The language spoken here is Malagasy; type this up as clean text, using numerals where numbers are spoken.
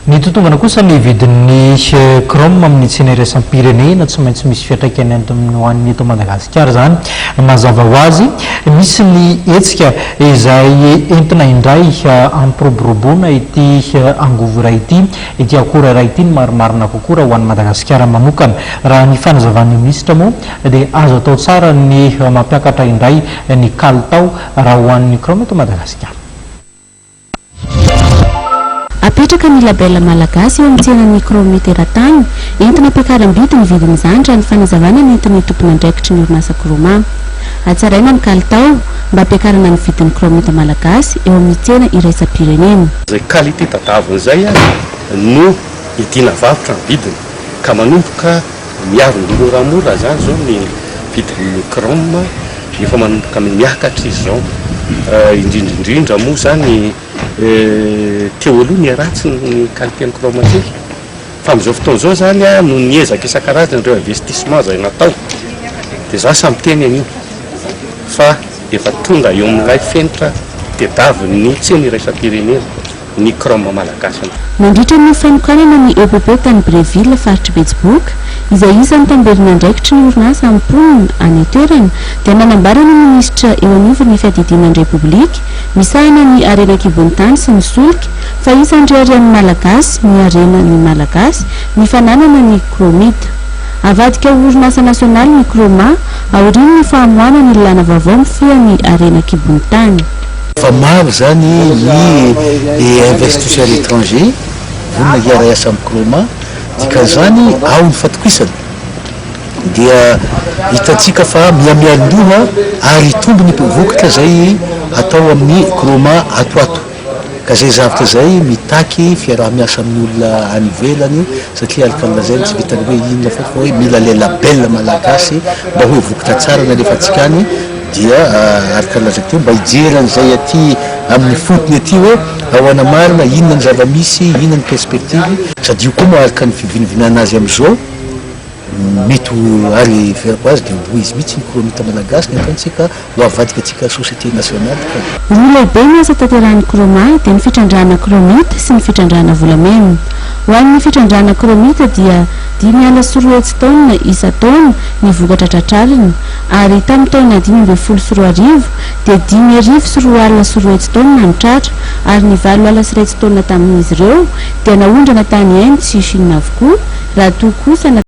Ny tontongana kosa ny vidin'ny chrome amin'ny tsena iraisam-pirenena tsy maintsy misy fiantraikany ho an'ny eto Madagasikara zany mazava ho azy misy ny hetsika izay entina indray ampiroboroboana ity angovo iray ity akora iray ity ny marimarina kokoa raha ho an'ny Madagasikara manokana. Raha ny fanazavan'ny minisitra moa dia azo atao tsara ny mampiakatra indray ny kalitao raha ho an'ny chrome eto Madagasikara. Apetraka ny labella malagasy eo amin'ny tsenan'ny chrome teratany entina ampiakaram-bidy ny vidin'izany raha ny fanazavana ny entin'ny tompon'andraikitry ny orinasa Chroma. Hatsaraina ny kalitao mba ampiakarana ny vidin'ny chrome malagasy eo amin'ny tsena iraisam-pirenena. Zay qualité tadaviny zay no idina varotra ny vidiny ka manomboka miaviny moramora zany zao ny vidin'ny chrome efa manomboka miakatra izy zao indrindrindrindra moa zany teo aloha ny ratsy ny qualité ny chrome aty fa amin'izao fotoana zao zany no niezaka isan-karazany ireo investissement zay natao dia za samy teny an'io fa efa tonga eo amin'ilay fenitra tediavin'ny tsena iraisam-pirenena ny chrome malagasy. Nandritra ny fanokanana ny EPP tany Breville faritry Betsiboka izay isan'ny tamberin'andraikitry ny orinasa amin'ny mponina any toerana dia nanambarana ny minisitra eo anivon'ny fiadidinan'ny repoblika misahana ny arena kibon'tany sy ny solika fa isan'ny arian'ny malagasy ny arena ny malagasy ny fananana ny chromite. Avadika orinasa nasionaly ny chroma aoriany ny fahamoana ny lana vaovao mifia ny arena kibon'tany. Fa maro zany ny investisseurs étrangers vonona hiara asa amin'ny chroma dikan'izany ao ny fatokisana dia hitantsika fa miamialindoha ary tombo ny vokatra zay atao amin'ny chroma atoato ka zay zavatra zay mitaky fiaraha-miasa amin'ny olona any ivelany satria alkalina zay tsy vitany hoe inona fa hoe mila le label malagasy mba hoe vokatra tsara na rehefa tsika any dia alkalina teo mba hijeran'izay aty amin'ny fotony aty hoe ahoana marina inona ny zava-misy inona ny perspektivy sady io koa moa araka ny fivinivinana azy amin'izao mety ary verako azy dia ho izy mihitsy ny chromite malagasy ny ataontsika ho avadika atsika société nationale. Roa lehibe ny asa tanterahany chroma dia ny fitrandrahana chromite sy ny fitrandrahana volamena. Ho an'ny fitrandrahana chromite dia 5 taona isa-taona ny vokatra tratrariny ary tamin'ny taona 2012 dia 5,4 taona ny tratra ary ny 7,1 taona tamin'izy ireo dia naondrana tany hainy tsy isinina avokoa raha toa kosa